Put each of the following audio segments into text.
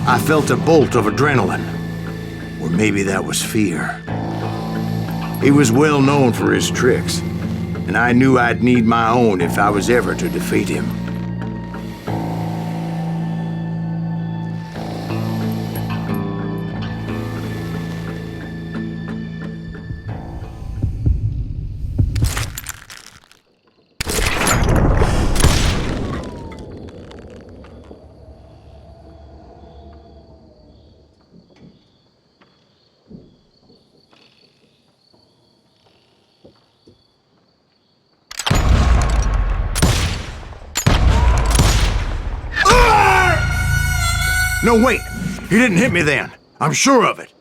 I felt a bolt of adrenaline. Or maybe that was fear. He was well known for his tricks, and I knew I'd need my own if I was ever to defeat him. No, wait! He didn't hit me then. I'm sure of it.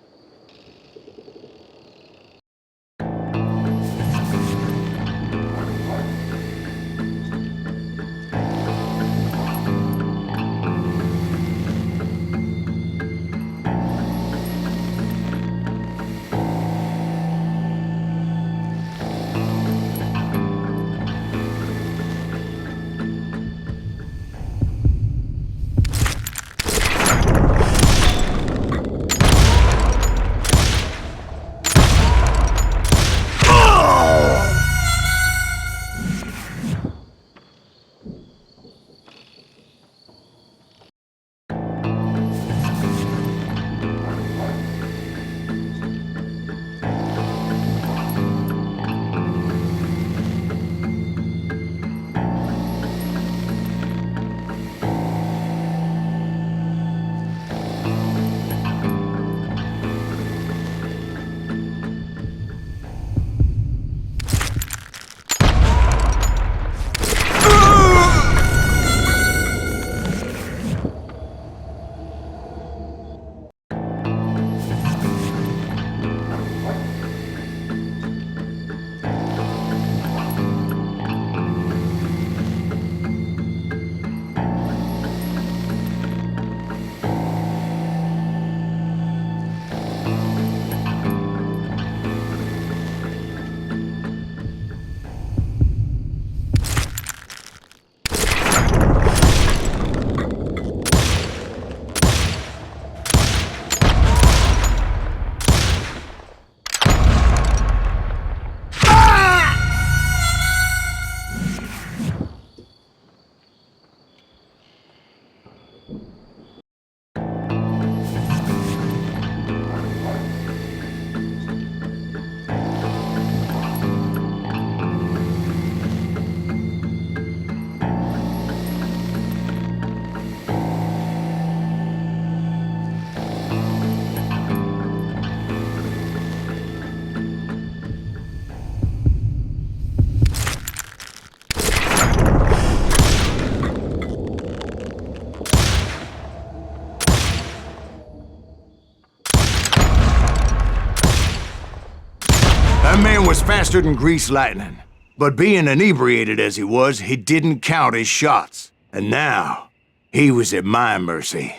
That man was faster than greased lightning. But being inebriated as he was, he didn't count his shots. And now, he was at my mercy.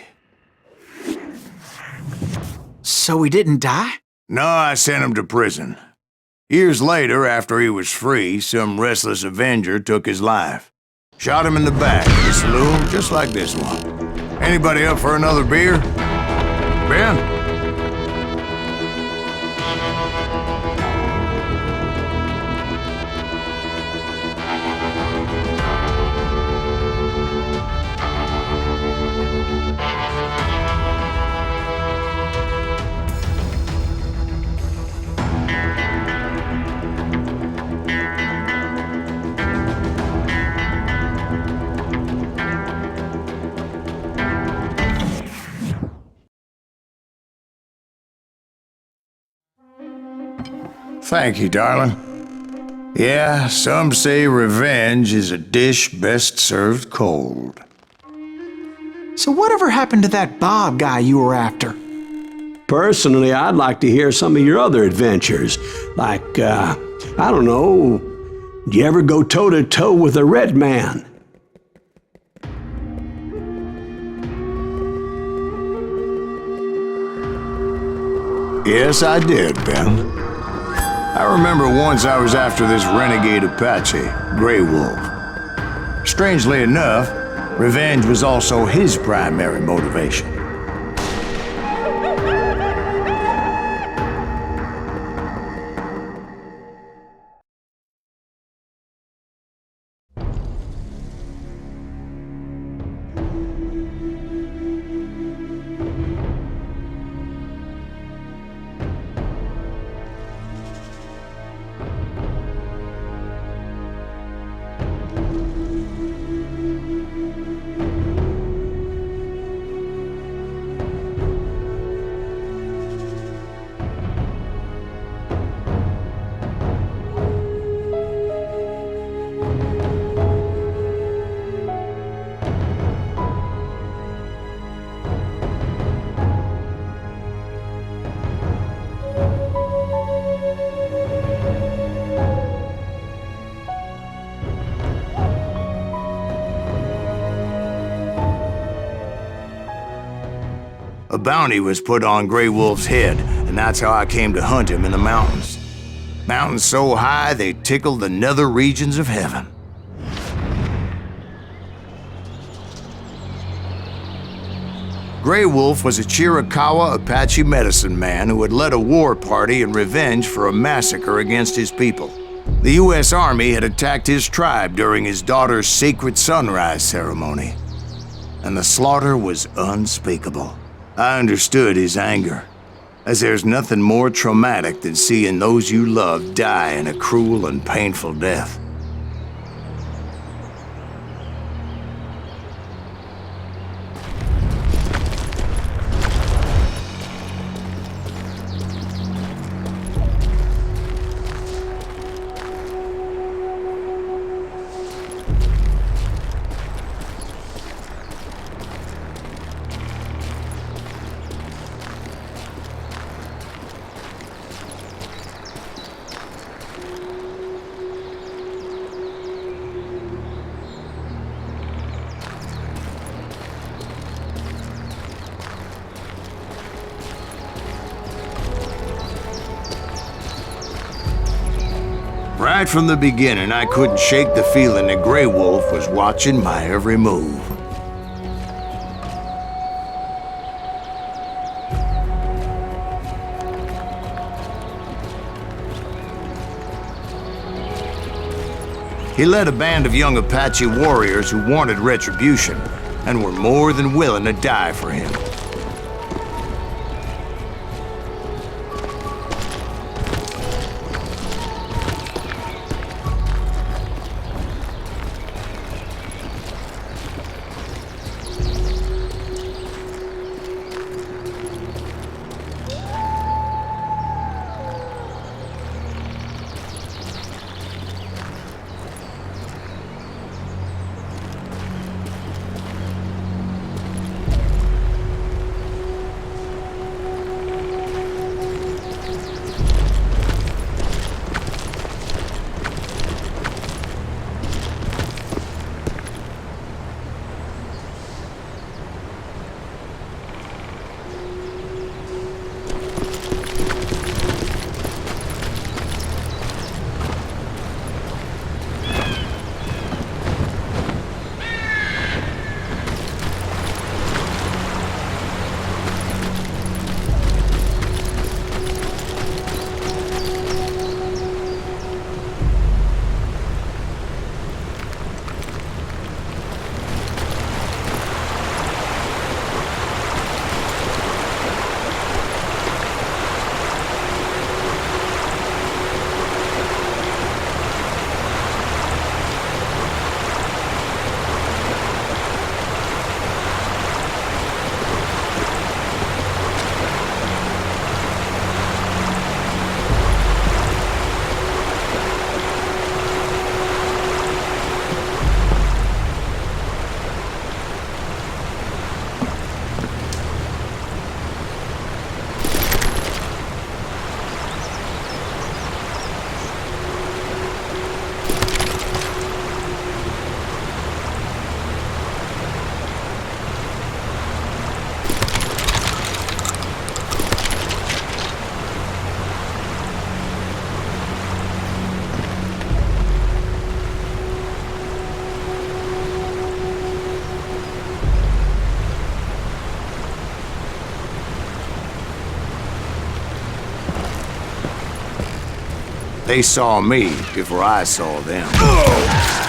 So he didn't die? No, I sent him to prison. Years later, after he was free, some restless Avenger took his life. Shot him in the back of the saloon, just like this one. Anybody up for another beer? Ben? Thank you, darling. Yeah, some say revenge is a dish best served cold. So whatever happened to that Bob guy you were after? Personally, I'd like to hear some of your other adventures. Like, I don't know, did you ever go toe-to-toe with a red man? Yes, I did, Ben. I remember once I was after this renegade Apache, Grey Wolf. Strangely enough, revenge was also his primary motivation. A bounty was put on Grey Wolf's head, and that's how I came to hunt him in the mountains. Mountains so high they tickled the nether regions of heaven. Grey Wolf was a Chiricahua Apache medicine man who had led a war party in revenge for a massacre against his people. The U.S. Army had attacked his tribe during his daughter's sacred sunrise ceremony, and the slaughter was unspeakable. I understood his anger, as there's nothing more traumatic than seeing those you love die in a cruel and painful death. Right from the beginning, I couldn't shake the feeling that Grey Wolf was watching my every move. He led a band of young Apache warriors who wanted retribution and were more than willing to die for him. They saw me before I saw them.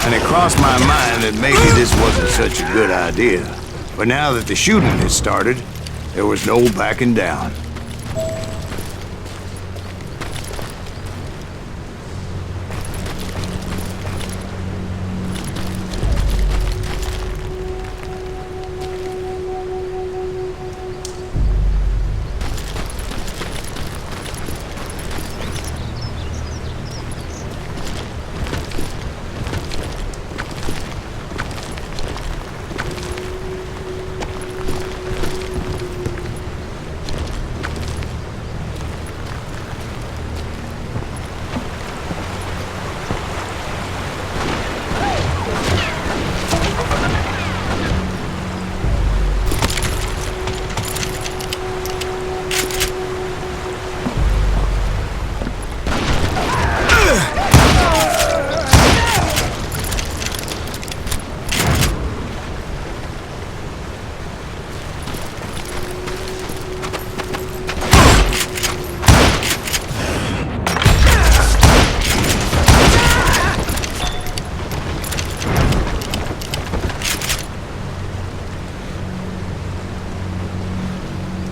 And it crossed my mind that maybe this wasn't such a good idea. But now that the shooting had started, there was no backing down.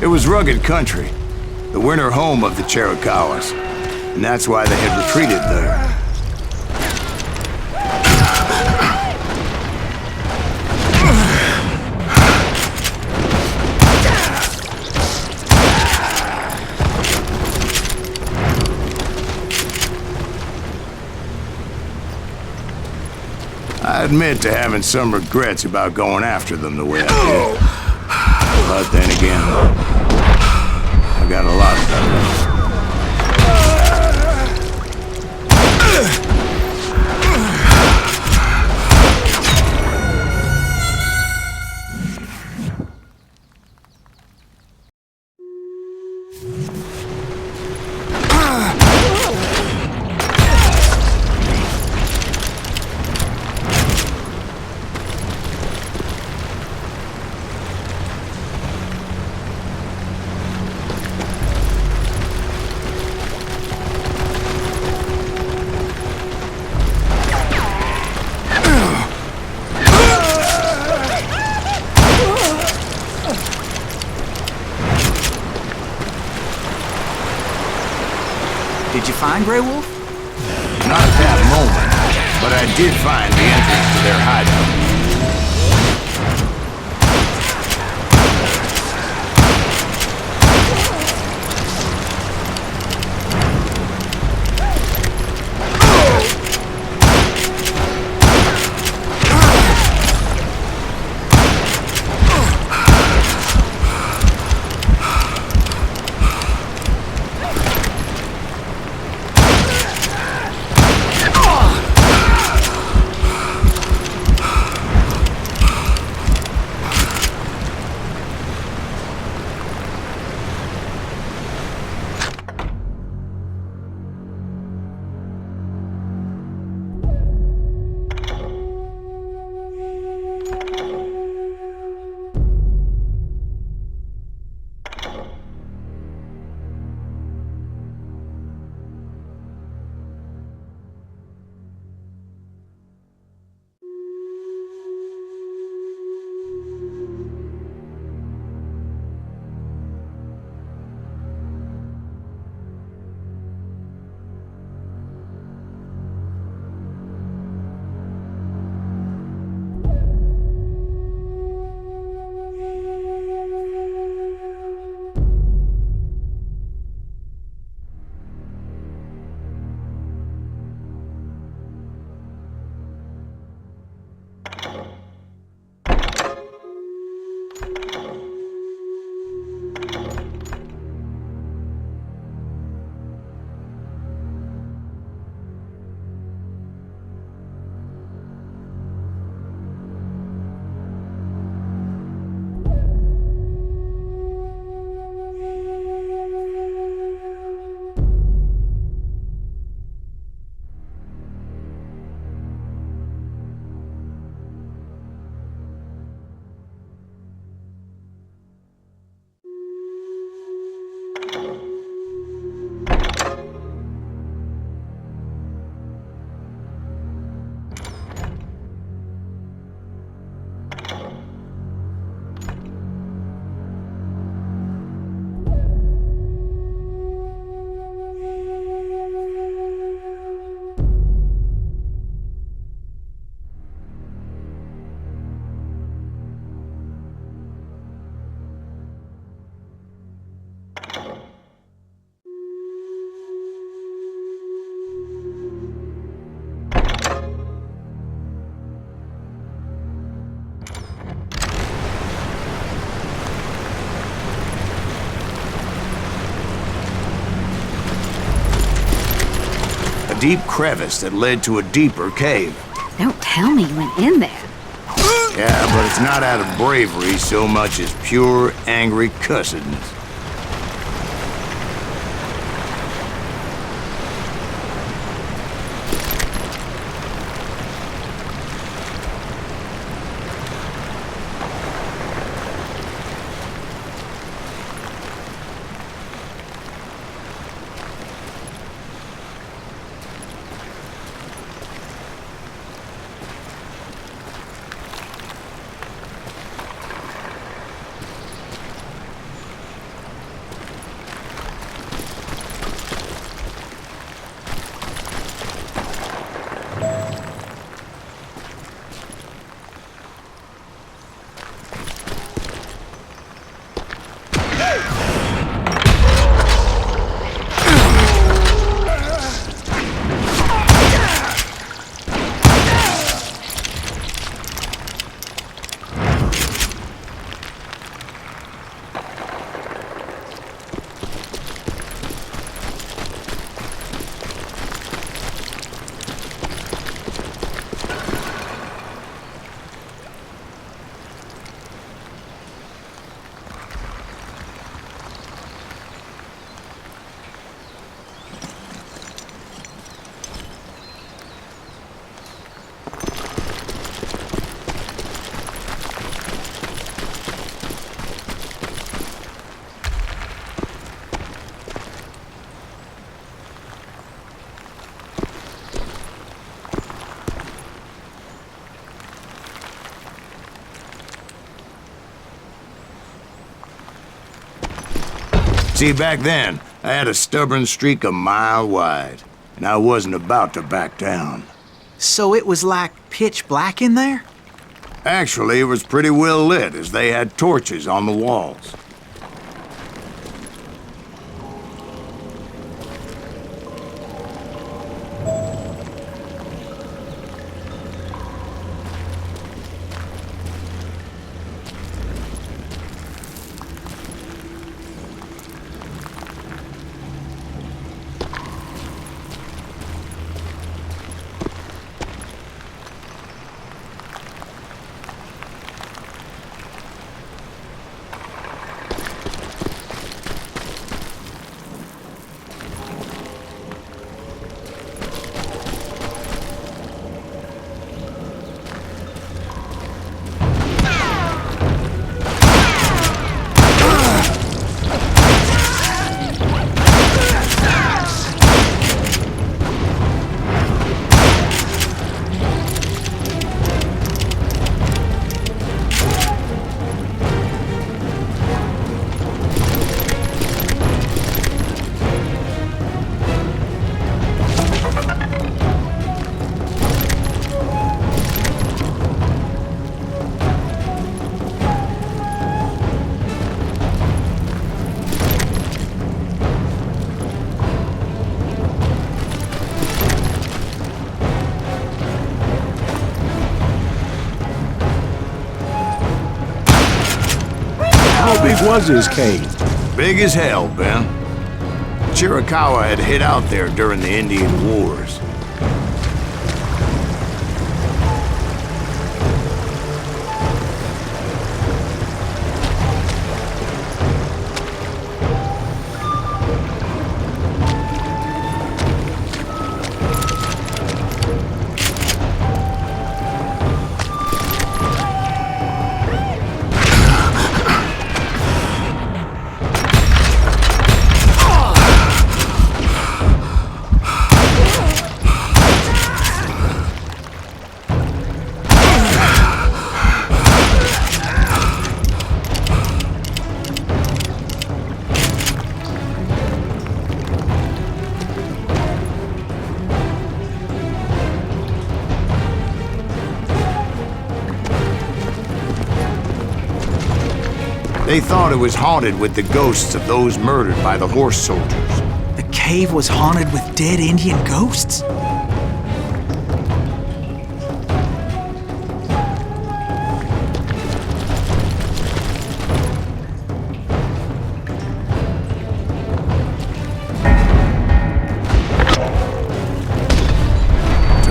It was rugged country, the winter home of the Chiricahuas, and that's why they had retreated there. I admit to having some regrets about going after them the way I did. But then again, I got a lot of them. Did you find Grey Wolf? Not at that moment, but I did find the entrance to their hideout. Deep crevice that led to a deeper cave. Don't tell me you went in there. Yeah, but it's not out of bravery so much as pure, angry cussedness. See, back then, I had a stubborn streak a mile wide, and I wasn't about to back down. So it was like pitch black in there? Actually, it was pretty well lit, as they had torches on the walls. How big was his cave? Big as hell, Ben. Chiricahua had hid out there during the Indian Wars. They thought it was haunted with the ghosts of those murdered by the horse soldiers. The cave was haunted with dead Indian ghosts? To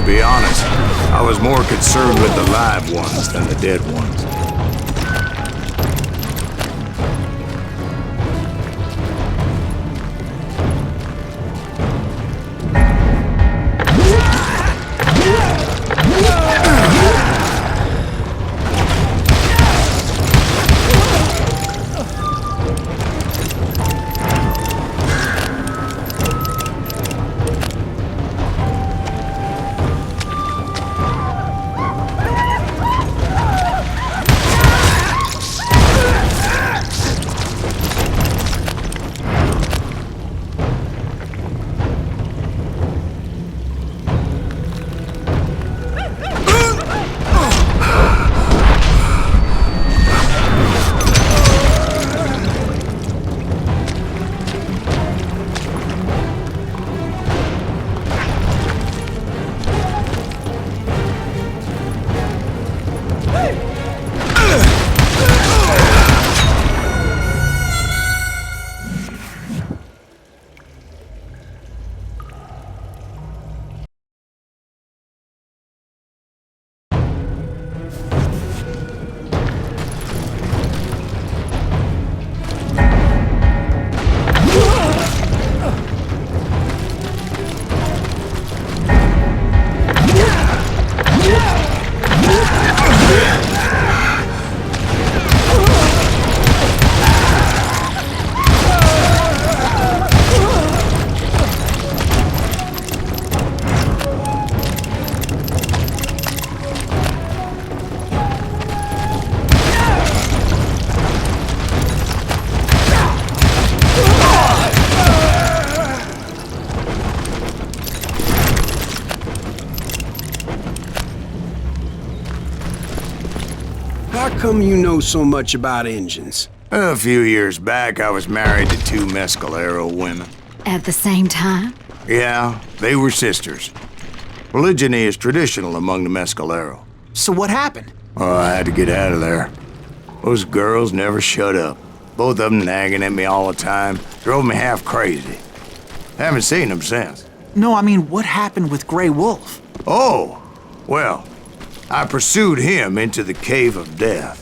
be honest, I was more concerned with the live ones than the dead ones. come you know so much about engines? A few years back, I was married to two Mescalero women. At the same time? Yeah, they were sisters. Polygyny is traditional among the Mescalero. So what happened? Oh, I had to get out of there. Those girls never shut up. Both of them nagging at me all the time. Drove me half crazy. Haven't seen them since. No, I mean, what happened with Grey Wolf? Oh, well, I pursued him into the Cave of Death.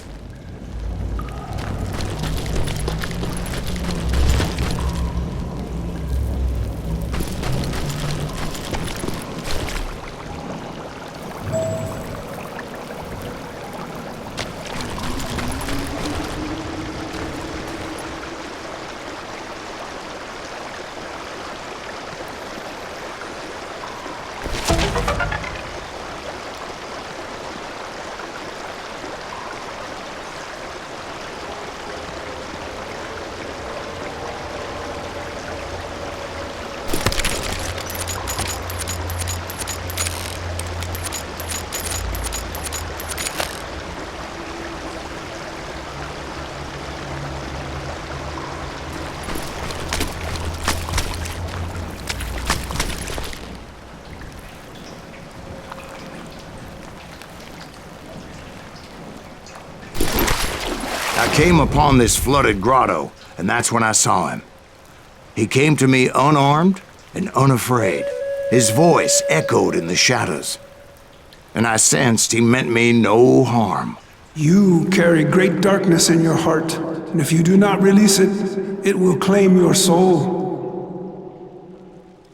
I came upon this flooded grotto, and that's when I saw him. He came to me unarmed and unafraid. His voice echoed in the shadows, and I sensed he meant me no harm. You carry great darkness in your heart, and if you do not release it, it will claim your soul.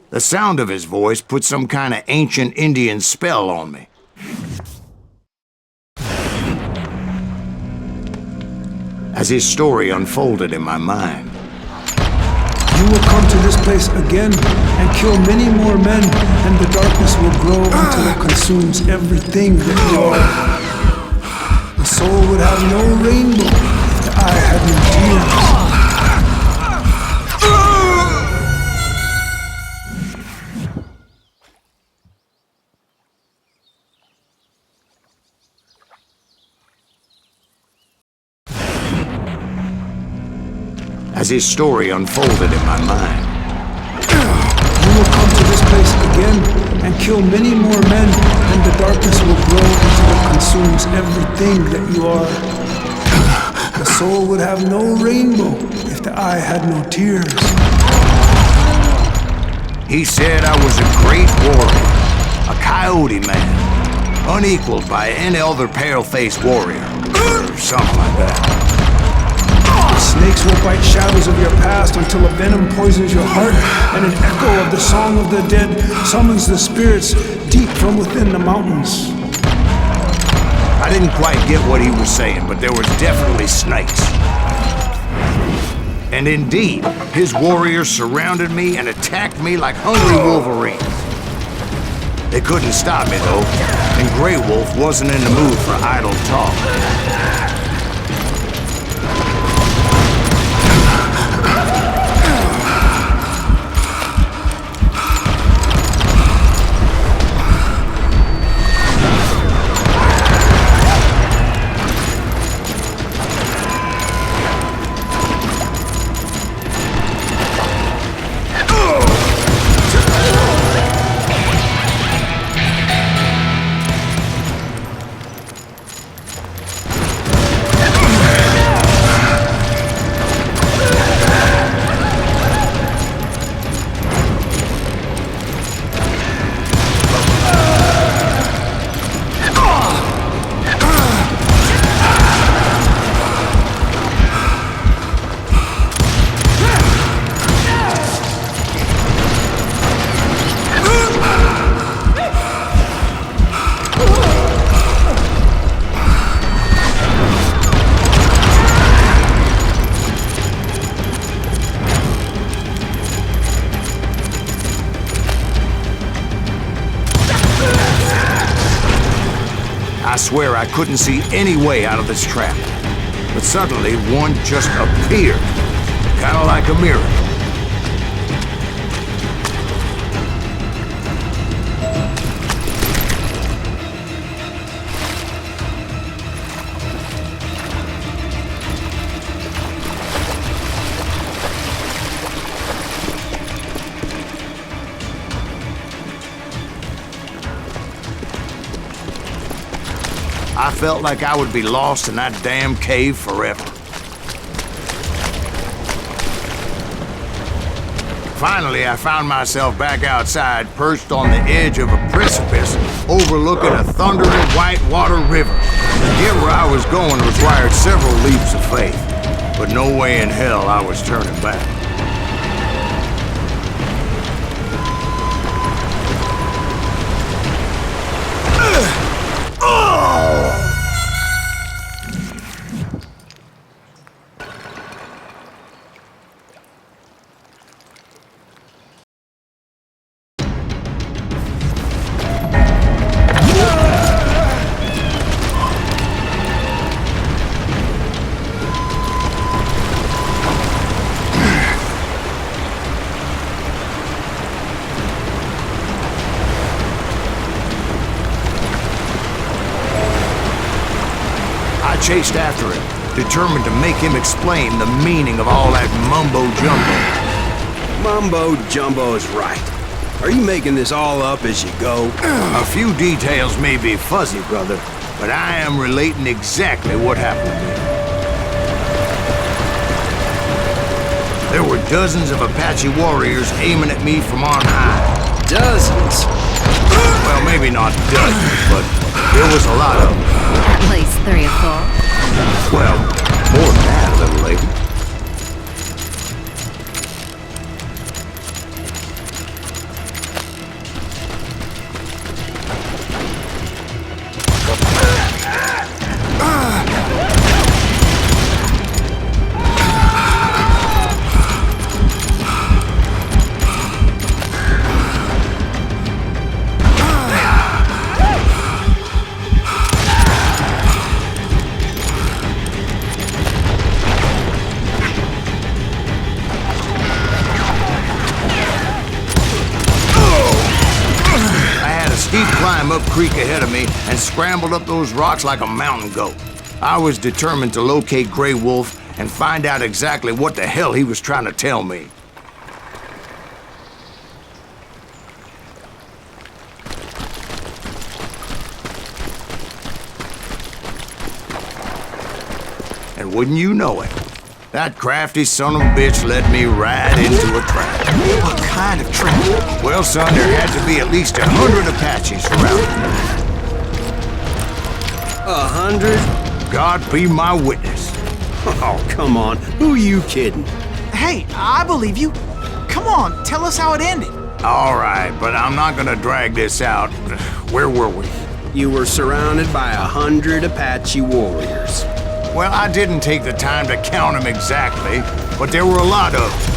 The sound of his voice put some kind of ancient Indian spell on me. As his story unfolded in my mind, You will come to this place again and kill many more men, and the darkness will grow until it consumes everything that you are. The soul would have no rainbow if the eye had no tears. as his story unfolded in my mind. You will come to this place again and kill many more men, and the darkness will grow until it consumes everything that you are. The soul would have no rainbow if the eye had no tears. He said I was a great warrior, a coyote man, unequaled by any other pale-faced warrior, or something like that. Snakes will bite shadows of your past until a venom poisons your heart, and an echo of the song of the dead summons the spirits deep from within the mountains. I didn't quite get what he was saying, but there was definitely snakes. And indeed, his warriors surrounded me and attacked me like hungry wolverines. They couldn't stop me, though, and Grey Wolf wasn't in the mood for idle talk. I swear I couldn't see any way out of this trap. But suddenly, one just appeared. Kind of like a miracle. I felt like I would be lost in that damn cave forever. Finally, I found myself back outside, perched on the edge of a precipice, overlooking a thundering whitewater river. To get where I was going required several leaps of faith, but no way in hell I was turning back. I chased after him, determined to make him explain the meaning of all that mumbo-jumbo. Mumbo-jumbo is right. Are you making this all up as you go? A few details may be fuzzy, brother, but I am relating exactly what happened to me. There were dozens of Apache warriors aiming at me from on high. Dozens? Well, maybe not dozens, but there was a lot of them. At least 3 or 4. Well, more than that, little lady. Steep climb up creek ahead of me and scrambled up those rocks like a mountain goat. I was determined to locate Grey Wolf and find out exactly what the hell he was trying to tell me. And wouldn't you know it, that crafty son of a bitch led me right into a trap. What kind of trap? Well, son, there had to be at least 100 Apaches around. 100? God be my witness. Oh, come on. Who are you kidding? Hey, I believe you. Come on, tell us how it ended. All right, but I'm not gonna drag this out. Where were we? You were surrounded by 100 Apache warriors. Well, I didn't take the time to count them exactly, but there were a lot of them.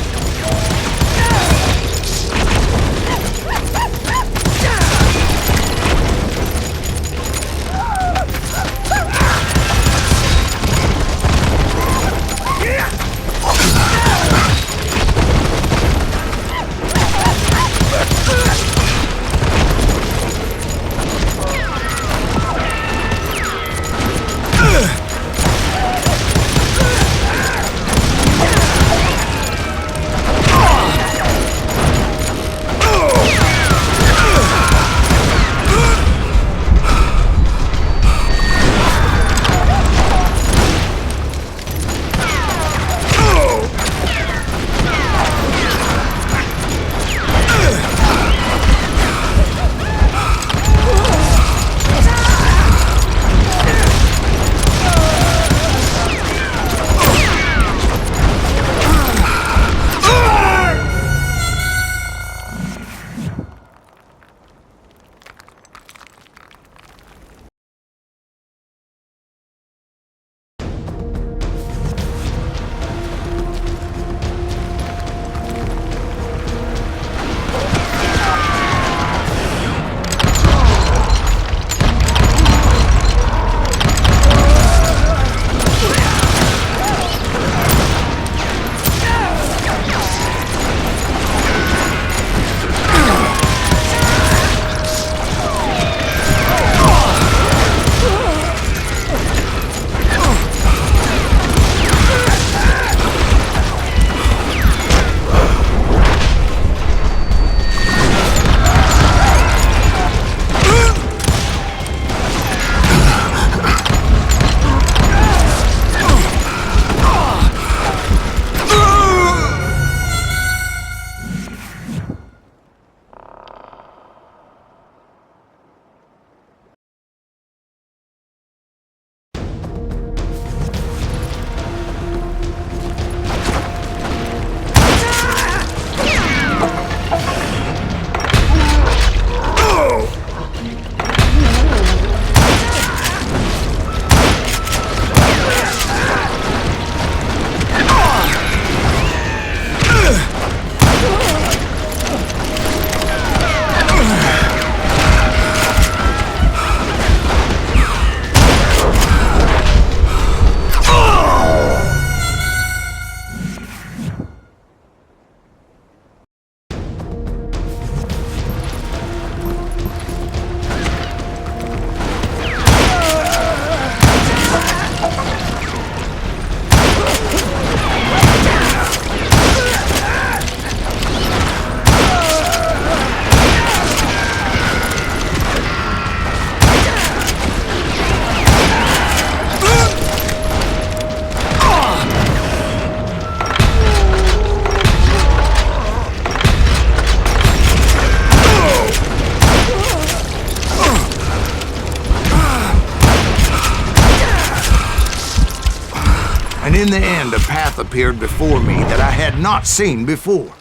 path appeared before me that I had not seen before.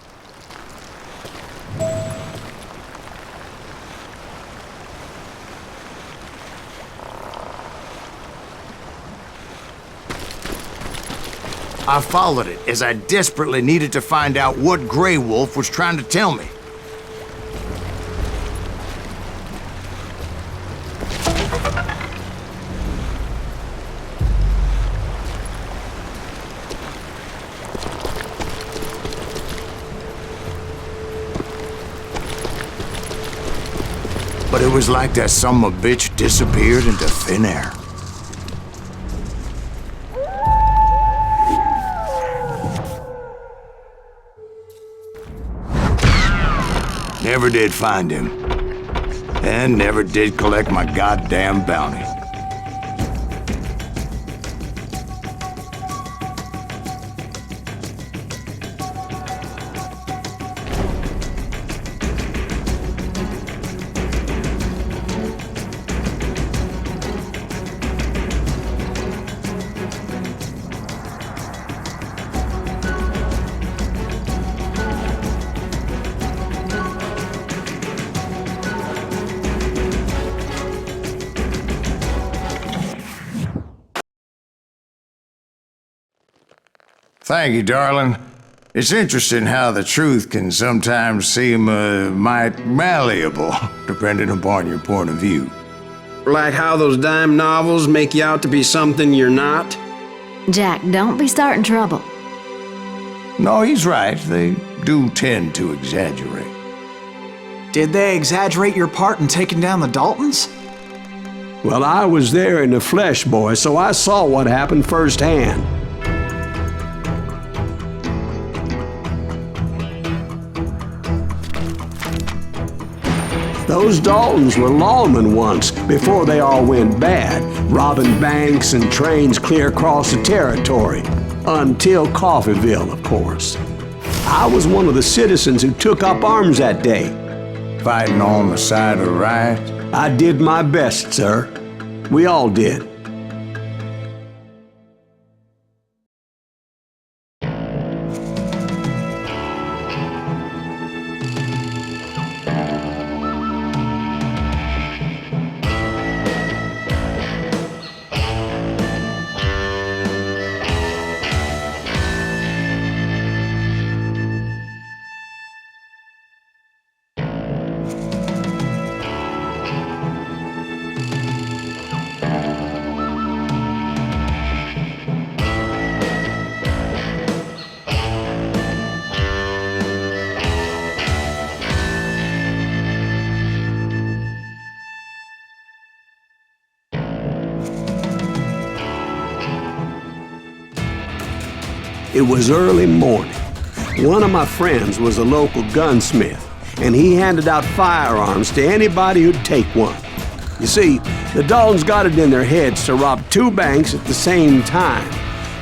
I followed it as I desperately needed to find out what Grey Wolf was trying to tell me. But it was like that son of a bitch disappeared into thin air. Never did find him. And never did collect my goddamn bounty. Thank you, darling. It's interesting how the truth can sometimes seem, might malleable, depending upon your point of view. Like how those dime novels make you out to be something you're not? Jack, don't be starting trouble. No, he's right. They do tend to exaggerate. Did they exaggerate your part in taking down the Daltons? Well, I was there in the flesh, boy, so I saw what happened firsthand. Those Daltons were lawmen once, before they all went bad, robbing banks and trains clear across the territory. Until Coffeeville, of course. I was one of the citizens who took up arms that day. Fighting on the side of the right? I did my best, sir. We all did. It was early morning. One of my friends was a local gunsmith, and he handed out firearms to anybody who'd take one. You see, the Daltons got it in their heads to rob two banks at the same time.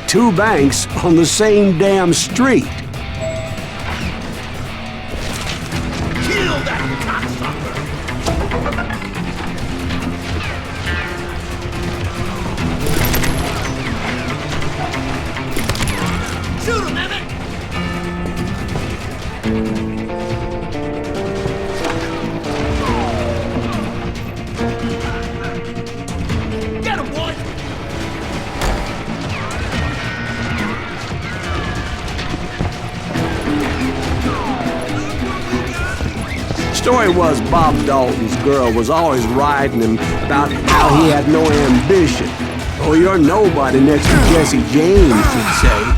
Two banks on the same damn street. Kill that cocksucker! Shoot him, Emmett! Get him, boy! Story was Bob Dalton's girl was always riding him about how he had no ambition. Oh, you're nobody next to Jesse James, she'd say.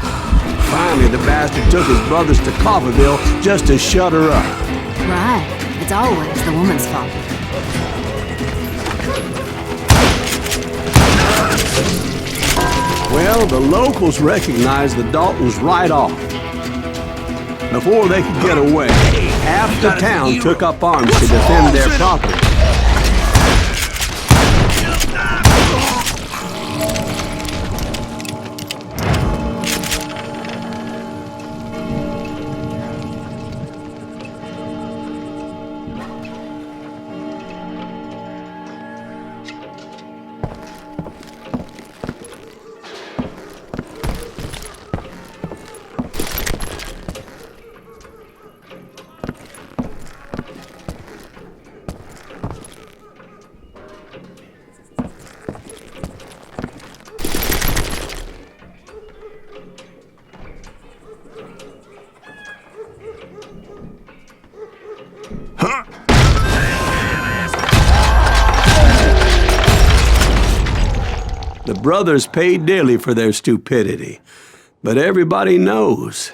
Finally, the bastard took his brothers to Coffeeville just to shut her up. Right. It's always the woman's fault. Well, the locals recognized the Daltons right off. Before they could get away, half the town took up arms to defend their property. The brothers paid dearly for their stupidity, but everybody knows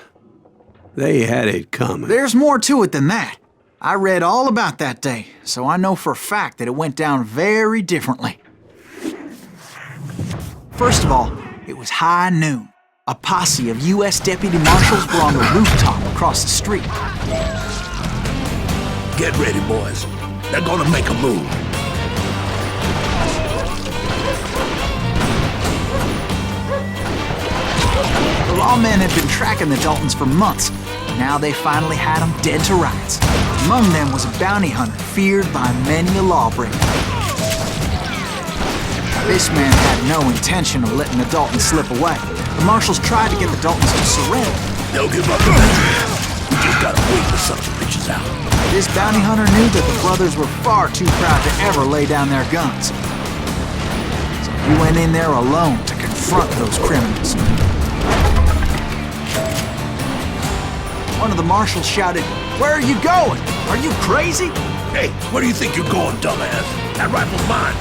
they had it coming. There's more to it than that. I read all about that day, so I know for a fact that it went down very differently. First of all, it was high noon. A posse of U.S. deputy marshals were on the rooftop across the street. Get ready, boys. They're gonna make a move. The lawmen had been tracking the Daltons for months. Now they finally had them dead to rights. Among them was a bounty hunter feared by many a lawbreaker. This man had no intention of letting the Daltons slip away. The marshals tried to get the Daltons to surrender. They'll give up eventually. We just gotta wait till something reaches out. This bounty hunter knew that the brothers were far too proud to ever lay down their guns. So he went in there alone to confront those criminals. One of the marshals shouted, "Where are you going? Are you crazy?" Hey, where do you think you're going, dumbass? That rifle's mine.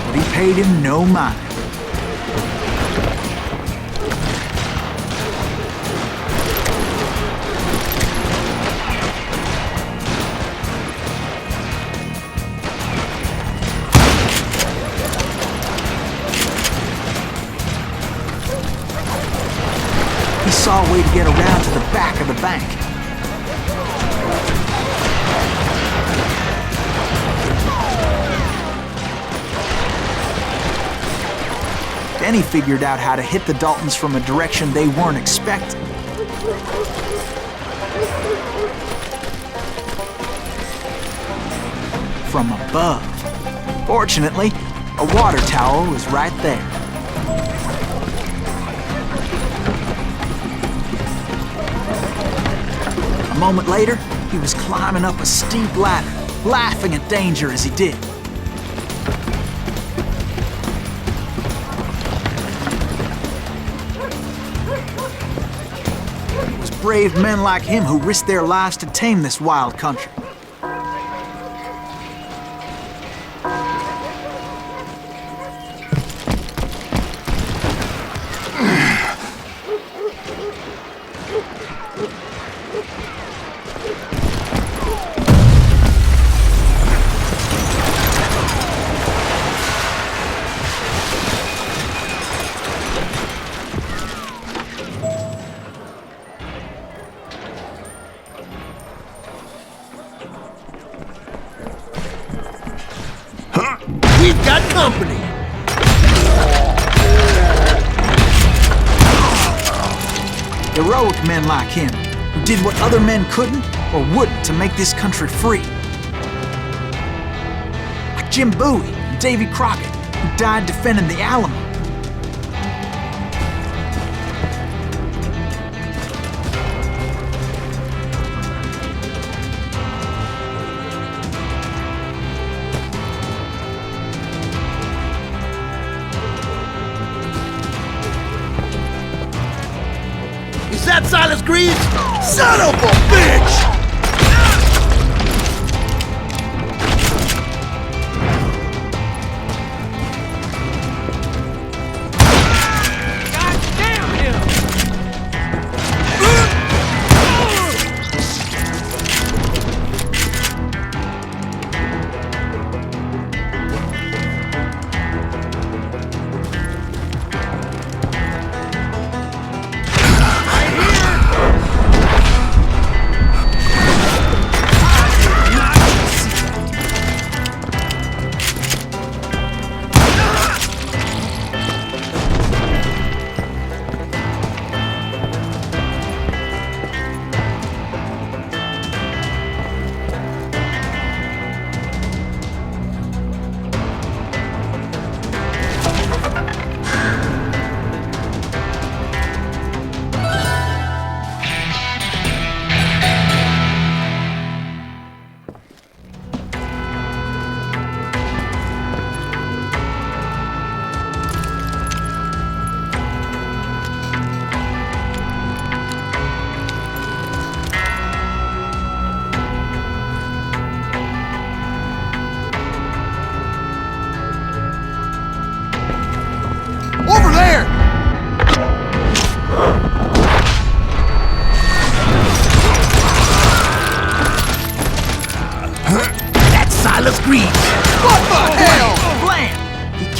But he paid him no mind. He saw a way to get around to the back of the bank. Then he figured out how to hit the Daltons from a direction they weren't expecting. From above. Fortunately, a water tower was right there. A moment later, he was climbing up a steep ladder, laughing at danger as he did. It was brave men like him who risked their lives to tame this wild country. We've got company. Heroic men like him, who did what other men couldn't or wouldn't to make this country free. Like Jim Bowie and Davy Crockett, who died defending the Alamo. Is that Silas Greaves? Son of a bitch!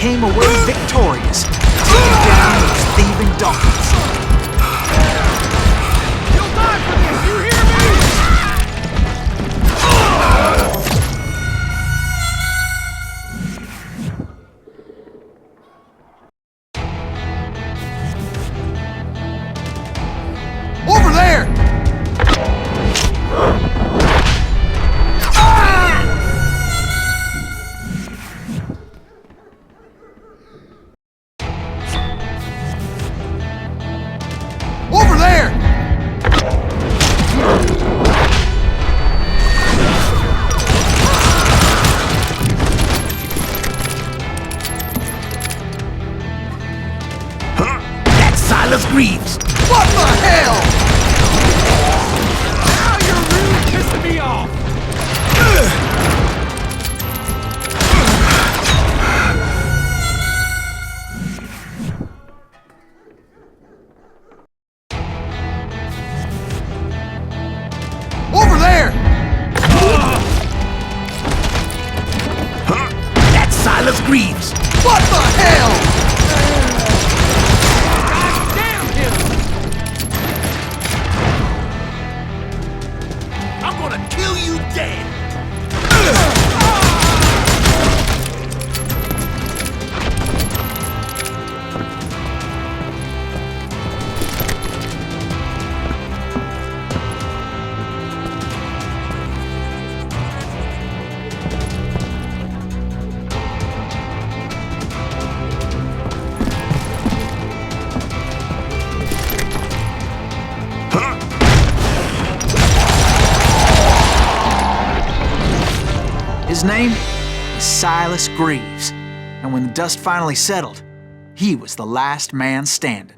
came away victorious, taking down those thieving Daltons. You'll die for this, you hear me? Over there! Over there! That's Silas Greaves! What the hell? Now you're really pissing me off! Over there! That's Silas Greaves! What the hell? God damn him! I'm gonna kill you dead! His name is Silas Greaves, and when the dust finally settled, he was the last man standing.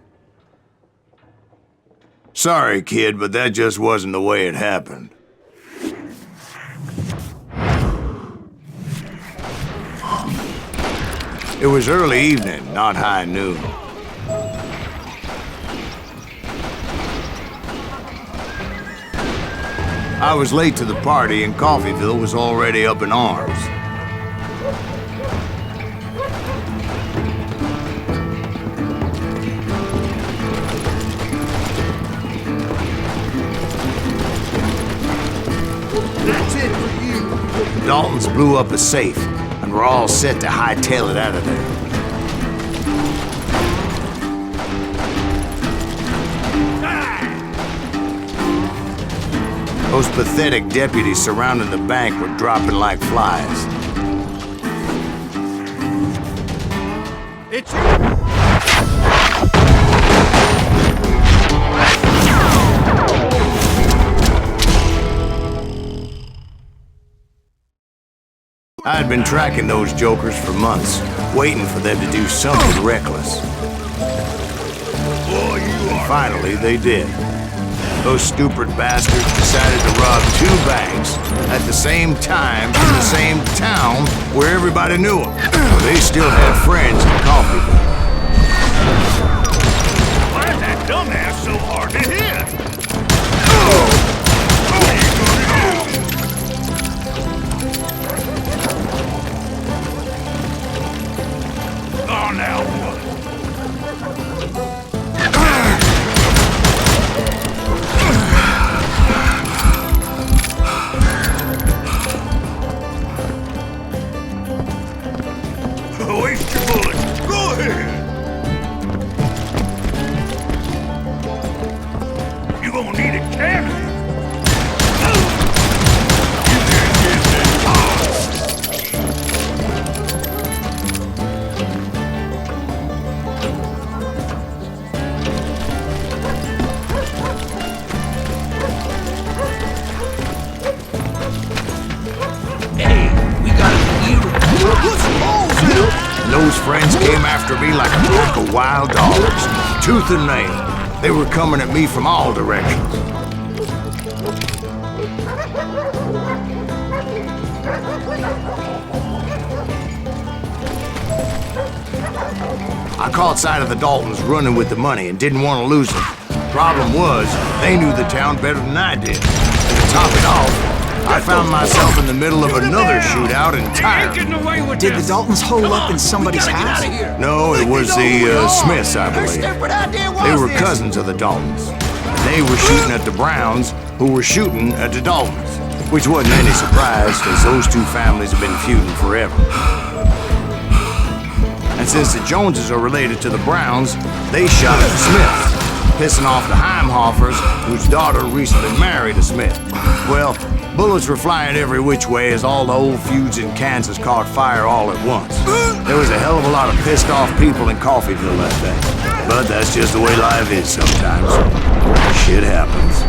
Sorry, kid, but that just wasn't the way it happened. It was early evening, not high noon. I was late to the party and Coffeyville was already up in arms. That's it for you! The Daltons blew up a safe and were all set to hightail it out of there. Those pathetic deputies surrounding the bank were dropping like flies. It's I had been tracking those jokers for months, waiting for them to do something reckless. And finally, they did. Those stupid bastards decided to rob 2 banks at the same time in the same town where everybody knew them. They still had friends in Coffeyville. Why is that dumbass so hard to hit? Oh, now what? Waste your bullets. Go ahead. You gonna need a cannon. You can't get that. Hey, we got a deal. Put some holes in it. Those friends came after me like a pack of wild dogs, tooth and nail. They were coming at me from all directions. I caught sight of the Daltons running with the money and didn't want to lose them. Problem was, they knew the town better than I did. And to top it off, I found myself in the middle of another shootout entirely. Did the Daltons hole up in somebody's house? No, it was the Smiths, I believe. They were cousins of the Daltons. They were shooting at the Browns, who were shooting at the Daltons, which wasn't any surprise, because those two families have been feuding forever. And since the Joneses are related to the Browns, they shot at the Smiths, pissing off the Heimhoffers, whose daughter recently married a Smith. Well, bullets were flying every which way as all the old feuds in Kansas caught fire all at once. There was a hell of a lot of pissed off people in Coffeyville that day. But that's just the way life is sometimes. Shit happens.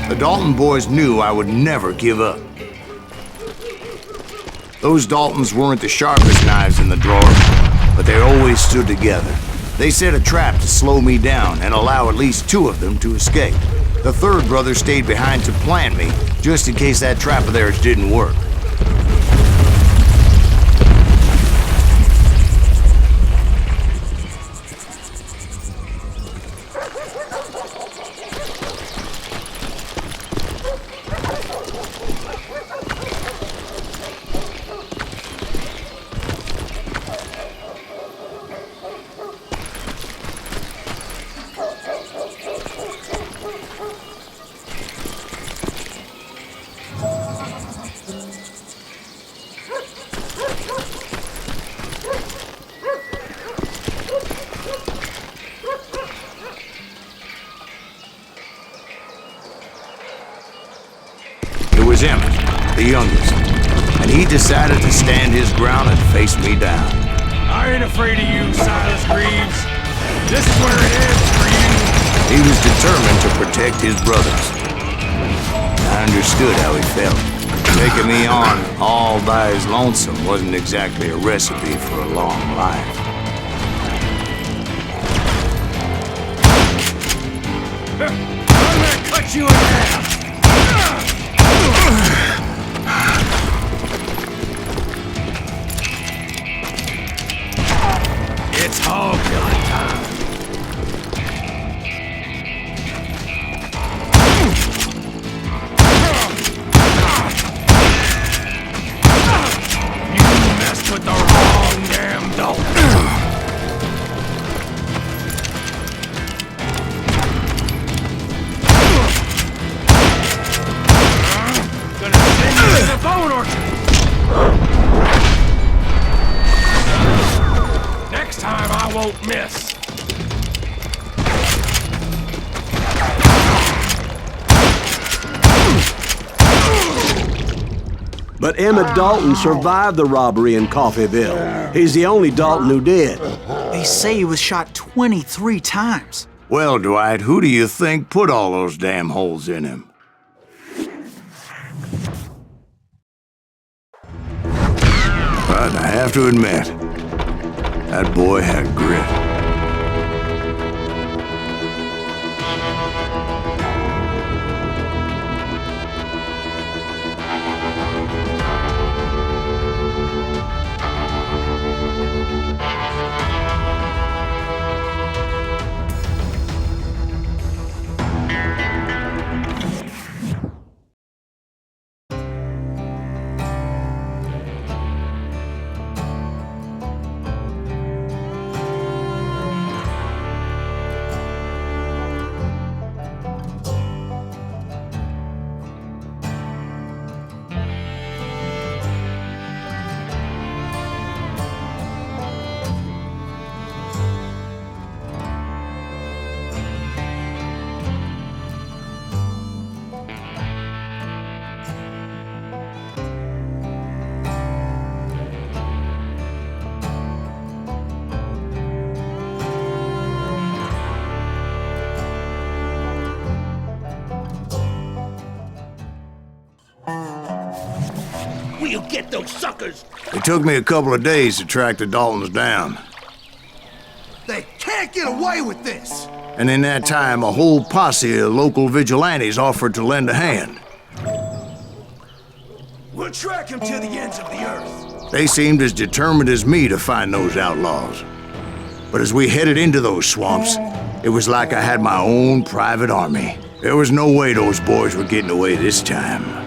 The Dalton boys knew I would never give up. Those Daltons weren't the sharpest knives in the drawer, but they always stood together. They set a trap to slow me down and allow at least two of them to escape. The third brother stayed behind to plant me, just in case that trap of theirs didn't work. It was Emmett, the youngest, and he decided to stand his ground and face me down. I ain't afraid of you, Silas Greaves. This is where it ends for you. He was determined to protect his brothers. I understood how he felt. Taking me on all by his lonesome wasn't exactly a recipe for a long life. I'm gonna cut you in half. It's hog killing time. You messed with the wrong damn dog. Gonna send you to the bone orchard. Next time I won't miss. But Emmett Dalton survived the robbery in Coffeyville. He's the only Dalton who did. They say he was shot 23 times. Well, Dwight, who do you think put all those damn holes in him? But I have to admit, that boy had grit. We'll get those suckers. It took me a couple of days to track the Daltons down. They can't get away with this. And in that time, a whole posse of local vigilantes offered to lend a hand. We'll track him to the ends of the earth. They seemed as determined as me to find those outlaws. But as we headed into those swamps, it was like I had my own private army. There was no way those boys were getting away this time.